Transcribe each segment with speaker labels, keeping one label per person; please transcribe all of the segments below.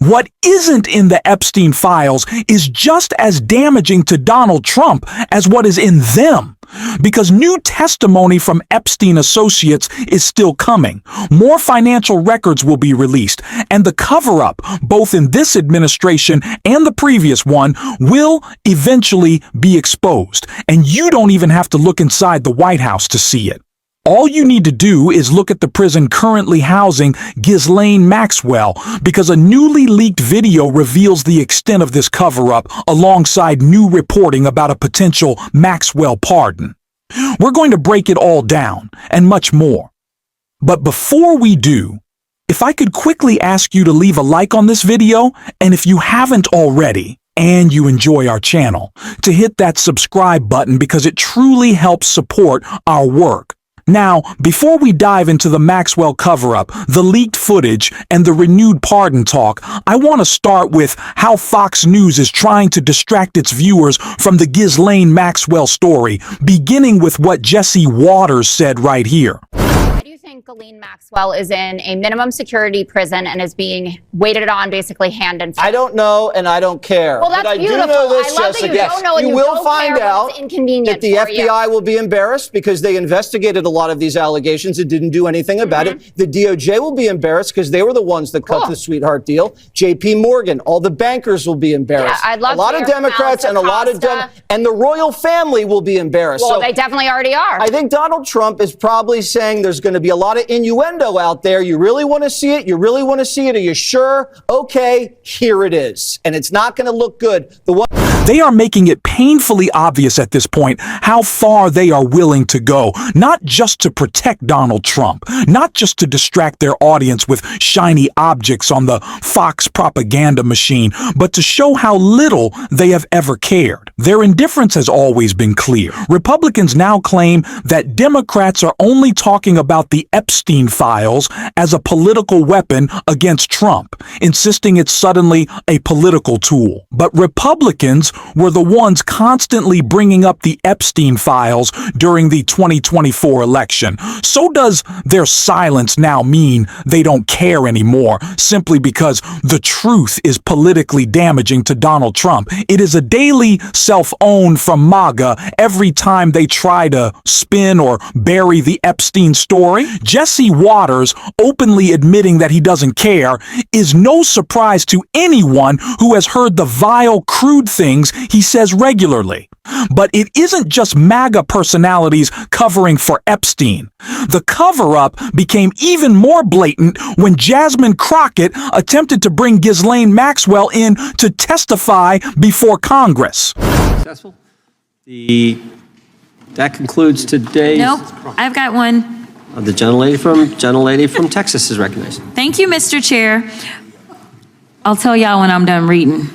Speaker 1: What isn't in the Epstein files is just as damaging to Donald Trump as what is in them. Because new testimony from Epstein associates is still coming. More financial records will be released, and the cover-up, both in this administration and the previous one, will eventually be exposed. And you don't even have to look inside the White House to see it. All you need to do is look at the prison currently housing Ghislaine Maxwell, because a newly leaked video reveals the extent of this cover-up alongside new reporting about a potential Maxwell pardon. We're going to break it all down, and much more. But before we do, if I could quickly ask you to leave a like on this video, and if you haven't already, and you enjoy our channel, to hit that subscribe button because it truly helps support our work. Now, before we dive into the Maxwell cover-up, the leaked footage, and the renewed pardon talk, I want to start with how Fox News is trying to distract its viewers from the Ghislaine Maxwell story, beginning with what Jesse Waters said right here.
Speaker 2: Do you think Ghislaine Maxwell is in a minimum security prison and is being waited on basically hand and foot?
Speaker 3: I don't know, and I don't care.
Speaker 2: Well, that's
Speaker 3: but I
Speaker 2: beautiful.
Speaker 3: do know this,
Speaker 2: I love that you don't know, and you
Speaker 3: will
Speaker 2: don't
Speaker 3: find
Speaker 2: care
Speaker 3: out
Speaker 2: when it's inconvenient
Speaker 3: that the
Speaker 2: for you.
Speaker 3: FBI will be embarrassed because they investigated a lot of these allegations and didn't do anything about it. The DOJ will be embarrassed because they were the ones that cut the sweetheart deal. JP Morgan, all the bankers will be embarrassed.
Speaker 2: Yeah, I'd love
Speaker 3: a lot
Speaker 2: to
Speaker 3: of
Speaker 2: hear
Speaker 3: Democrats
Speaker 2: from
Speaker 3: and a lot of and the royal family will be embarrassed.
Speaker 2: Well,
Speaker 3: so
Speaker 2: they definitely already are.
Speaker 3: I think Donald Trump is probably saying there's going to be a lot of innuendo out there. You really want to see it? You really want to see it? Are you sure? Okay, here it is. And it's not going to look good.
Speaker 1: They are making it painfully obvious at this point how far they are willing to go, not just to protect Donald Trump, not just to distract their audience with shiny objects on the Fox propaganda machine, but to show how little they have ever cared. Their indifference has always been clear. Republicans now claim that Democrats are only talking about the Epstein files as a political weapon against Trump, insisting it's suddenly a political tool. But Republicans were the ones constantly bringing up the Epstein files during the 2024 election. So does their silence now mean they don't care anymore, simply because the truth is politically damaging to Donald Trump? It is a daily self-own from MAGA every time they try to spin or bury the Epstein story. Jesse Waters openly admitting that he doesn't care is no surprise to anyone who has heard the vile, crude things he says regularly. But it isn't just MAGA personalities covering for Epstein. The cover-up became even more blatant when Jasmine Crockett attempted to bring Ghislaine Maxwell in to testify before Congress.
Speaker 4: Successful. That concludes today's.
Speaker 5: Nope, I've got one.
Speaker 4: The gentlelady from Texas is recognized.
Speaker 5: Thank you, Mr. Chair. I'll tell y'all when I'm done reading.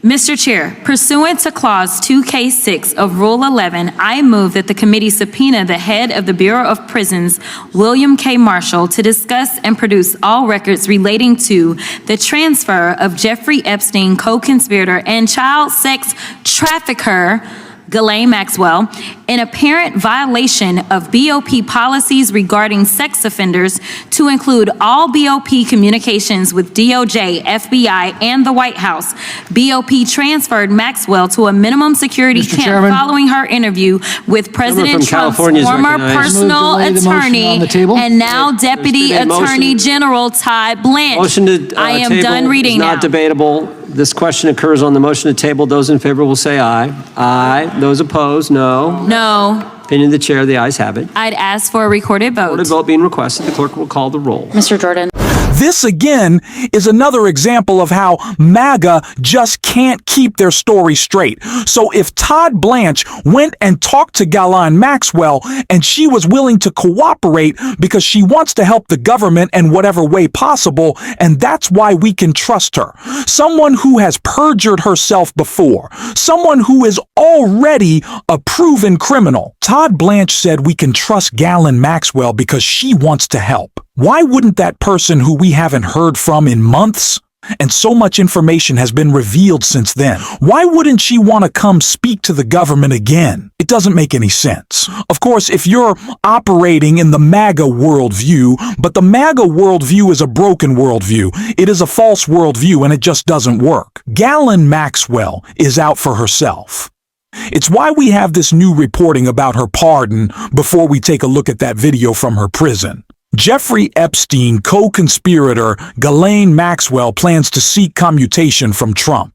Speaker 5: Mr. Chair, pursuant to Clause 2K6 of Rule 11, I move that the committee subpoena the head of the Bureau of Prisons, William K. Marshall, to discuss and produce all records relating to the transfer of Jeffrey Epstein, co-conspirator and child sex trafficker, Ghislaine Maxwell, in apparent violation of BOP policies regarding sex offenders, to include all BOP communications with DOJ, FBI, and the White House. BOP transferred Maxwell to a minimum security camp following her interview with President Trump's former personal attorney and now Deputy Attorney General Todd Blanche.
Speaker 4: Motion to
Speaker 5: I am
Speaker 4: table
Speaker 5: done reading
Speaker 4: is not
Speaker 5: now.
Speaker 4: debatable. This question occurs on the motion to table. Those in favor will say aye. Aye. Those opposed, no.
Speaker 5: No.
Speaker 4: Opinion of the chair, the ayes have it.
Speaker 5: I'd ask for a recorded vote.
Speaker 4: Recorded vote being requested. The clerk will call the roll.
Speaker 5: Mr. Jordan.
Speaker 1: This again is another example of how MAGA just can't keep their story straight. So if Todd Blanche went and talked to Ghislaine Maxwell and she was willing to cooperate because she wants to help the government in whatever way possible, and that's why we can trust her. Someone who has perjured herself before, someone who is already a proven criminal. Todd Blanche said we can trust Ghislaine Maxwell because she wants to help. Why wouldn't that person who we haven't heard from in months And so much information has been revealed since then. Why wouldn't she want to come speak to the government again? It doesn't make any sense. Of course, if you're operating in the MAGA worldview, but the MAGA worldview is a broken worldview, it is a false worldview and it just doesn't work. Ghislaine Maxwell is out for herself. It's why we have this new reporting about her pardon before we take a look at that video from her prison. Jeffrey Epstein co-conspirator Ghislaine Maxwell plans to seek commutation from Trump.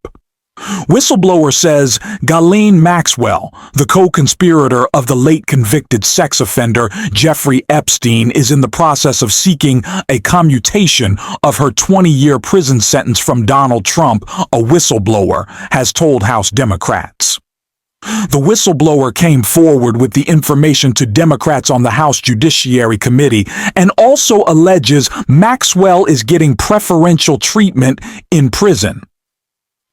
Speaker 1: Whistleblower says Ghislaine Maxwell, the co-conspirator of the late convicted sex offender Jeffrey Epstein, is in the process of seeking a commutation of her 20-year prison sentence from Donald Trump, a whistleblower has told House Democrats. The whistleblower came forward with the information to Democrats on the House Judiciary Committee and also alleges Maxwell is getting preferential treatment in prison.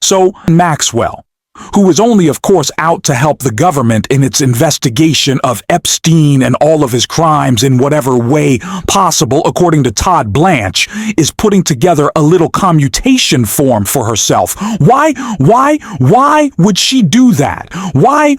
Speaker 1: So, Maxwell, who is only, of course, out to help the government in its investigation of Epstein and all of his crimes in whatever way possible, according to Todd Blanche, is putting together a little commutation form for herself. Why would she do that? Why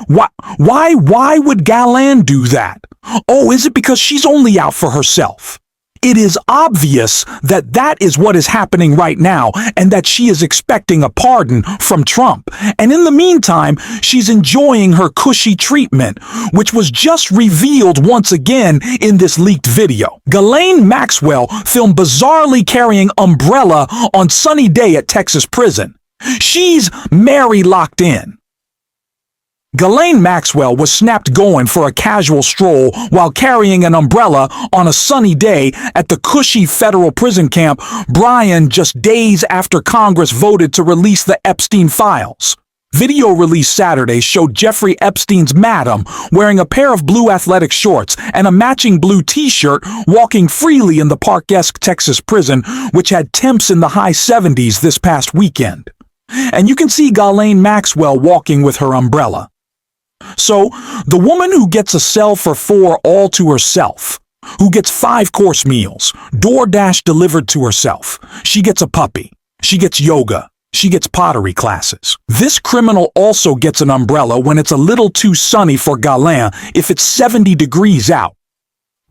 Speaker 1: would Ghislaine do that? Oh, is it because she's only out for herself? It is obvious that that is what is happening right now and that she is expecting a pardon from Trump. And in the meantime, she's enjoying her cushy treatment, which was just revealed once again in this leaked video. Ghislaine Maxwell filmed bizarrely carrying umbrella on sunny day at Texas prison. She's Mary locked in. Ghislaine Maxwell was snapped going for a casual stroll while carrying an umbrella on a sunny day at the cushy federal prison camp Bryan just days after Congress voted to release the Epstein files. Video released Saturday showed Jeffrey Epstein's madam wearing a pair of blue athletic shorts and a matching blue t-shirt walking freely in the Park-esque Texas prison, which had temps in the high 70s this past weekend. And you can see Ghislaine Maxwell walking with her umbrella. So, the woman who gets a cell for 4 all to herself, who gets 5-course meals, DoorDash delivered to herself, she gets a puppy, she gets yoga, she gets pottery classes. This criminal also gets an umbrella when it's a little too sunny for Ghislaine if it's 70 degrees out.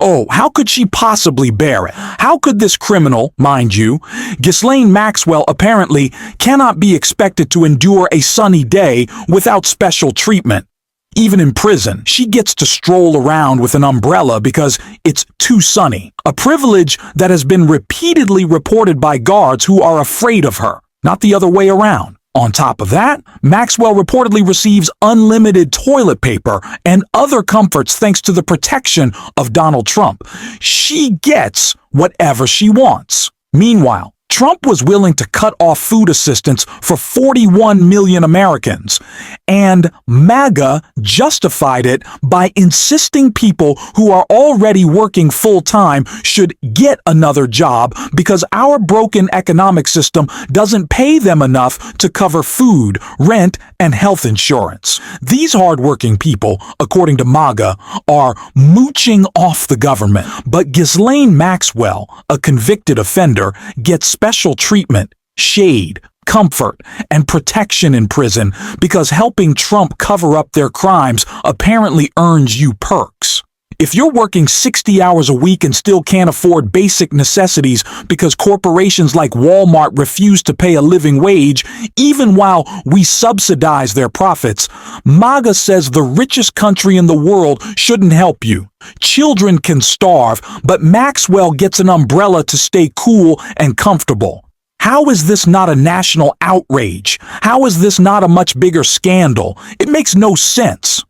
Speaker 1: Oh, how could she possibly bear it? How could this criminal, mind you, Ghislaine Maxwell apparently cannot be expected to endure a sunny day without special treatment. Even in prison, she gets to stroll around with an umbrella because it's too sunny, a privilege that has been repeatedly reported by guards who are afraid of her, not the other way around. On top of that, Maxwell reportedly receives unlimited toilet paper and other comforts thanks to the protection of Donald Trump. She gets whatever she wants. Meanwhile, Trump was willing to cut off food assistance for 41 million Americans, and MAGA justified it by insisting people who are already working full-time should get another job because our broken economic system doesn't pay them enough to cover food, rent, and health insurance. These hardworking people, according to MAGA, are mooching off the government, but Ghislaine Maxwell, a convicted offender, gets special treatment, shade, comfort, and protection in prison because helping Trump cover up their crimes apparently earns you perks. If you're working 60 hours a week and still can't afford basic necessities because corporations like Walmart refuse to pay a living wage, even while we subsidize their profits, MAGA says the richest country in the world shouldn't help you. Children can starve, but Maxwell gets an umbrella to stay cool and comfortable. How is this not a national outrage? How is this not a much bigger scandal? It makes no sense.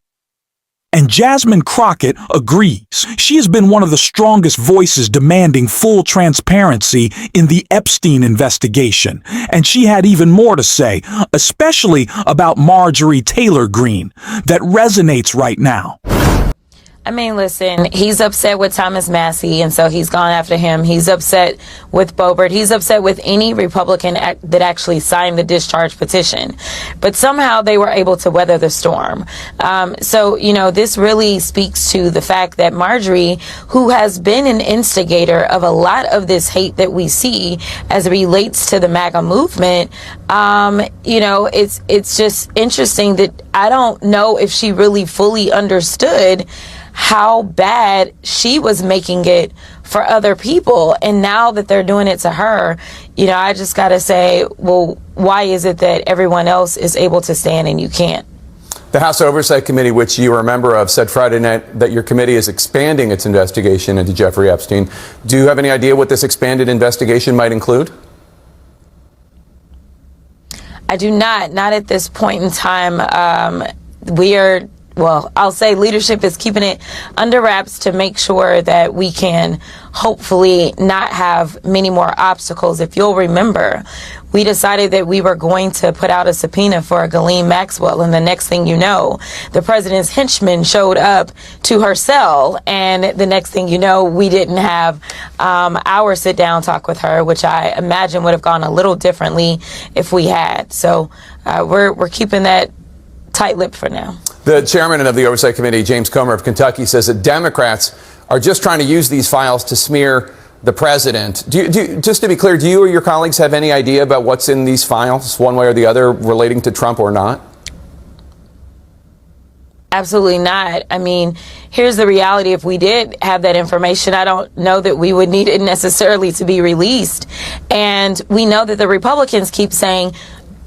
Speaker 1: And Jasmine Crockett agrees. She has been one of the strongest voices demanding full transparency in the Epstein investigation. And she had even more to say, especially about Marjorie Taylor Greene, that resonates right now.
Speaker 5: I mean, listen, he's upset with Thomas Massey, and so he's gone after him. He's upset with Boebert. He's upset with any Republican that actually signed the discharge petition. But somehow they were able to weather the storm. So, you know, this really speaks to the fact that Marjorie, who has been an instigator of a lot of this hate that we see as it relates to the MAGA movement, you know, it's just interesting that I don't know if she really fully understood how bad she was making it for other people. And now that they're doing it to her, you know, I just got to say, well, why is it that everyone else is able to stand and you can't?
Speaker 6: The House Oversight Committee, which you are a member of, said Friday night that your committee is expanding its investigation into Jeffrey Epstein. Do you have any idea what this expanded investigation might include?
Speaker 5: I do not at this point in time. Well, I'll say leadership is keeping it under wraps to make sure that we can hopefully not have many more obstacles. If you'll remember, we decided that we were going to put out a subpoena for Ghislaine Maxwell, and the next thing you know, the president's henchman showed up to her cell, and the next thing you know, we didn't have our sit-down talk with her, which I imagine would have gone a little differently if we had. So we're keeping that tight-lipped for now.
Speaker 6: The chairman of the Oversight Committee, James Comer of Kentucky, says that Democrats are just trying to use these files to smear the president. Just to be clear, do you or your colleagues have any idea about what's in these files, one way or the other, relating to Trump or not?
Speaker 5: Absolutely not. I mean, here's the reality. If we did have that information, I don't know that we would need it necessarily to be released. And we know that the Republicans keep saying,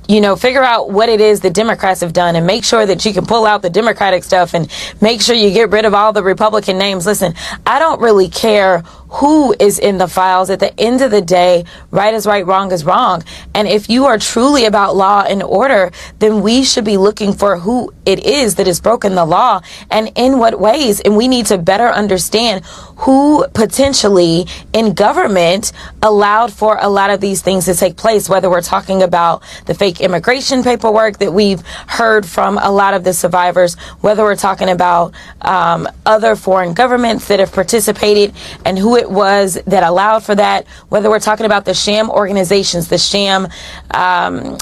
Speaker 5: you know, figure out what it is the Democrats have done and make sure that you can pull out the Democratic stuff and make sure you get rid of all the Republican names. Listen, I don't really care who is in the files. At the end of the day, right is right, wrong is wrong. And if you are truly about law and order, then we should be looking for who it is that has broken the law and in what ways. And we need to better understand who potentially in government allowed for a lot of these things to take place, whether we're talking about the fake immigration paperwork that we've heard from a lot of the survivors, whether we're talking about other foreign governments that have participated and who it was that allowed for that, whether we're talking about the sham organizations, the sham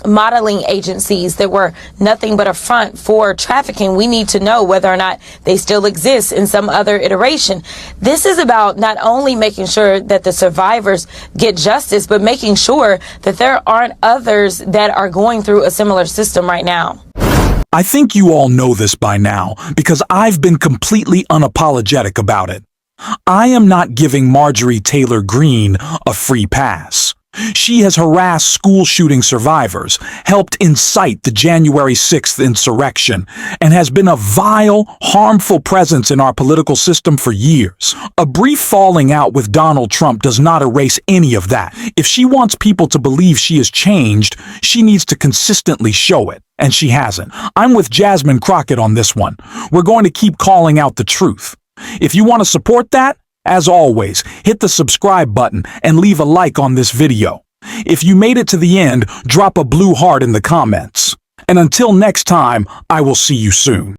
Speaker 5: modeling agencies that were nothing but a front for trafficking. We need to know whether or not they still exist in some other iteration. This is about not only making sure that the survivors get justice, but making sure that there aren't others that are going through a similar system right now.
Speaker 1: I think you all know this by now because I've been completely unapologetic about it. I am not giving Marjorie Taylor Greene a free pass. She has harassed school shooting survivors, helped incite the January 6th insurrection, and has been a vile, harmful presence in our political system for years. A brief falling out with Donald Trump does not erase any of that. If she wants people to believe she has changed, she needs to consistently show it, and she hasn't. I'm with Jasmine Crockett on this one. We're going to keep calling out the truth. If you want to support that, as always, hit the subscribe button and leave a like on this video. If you made it to the end, drop a blue heart in the comments. And until next time, I will see you soon.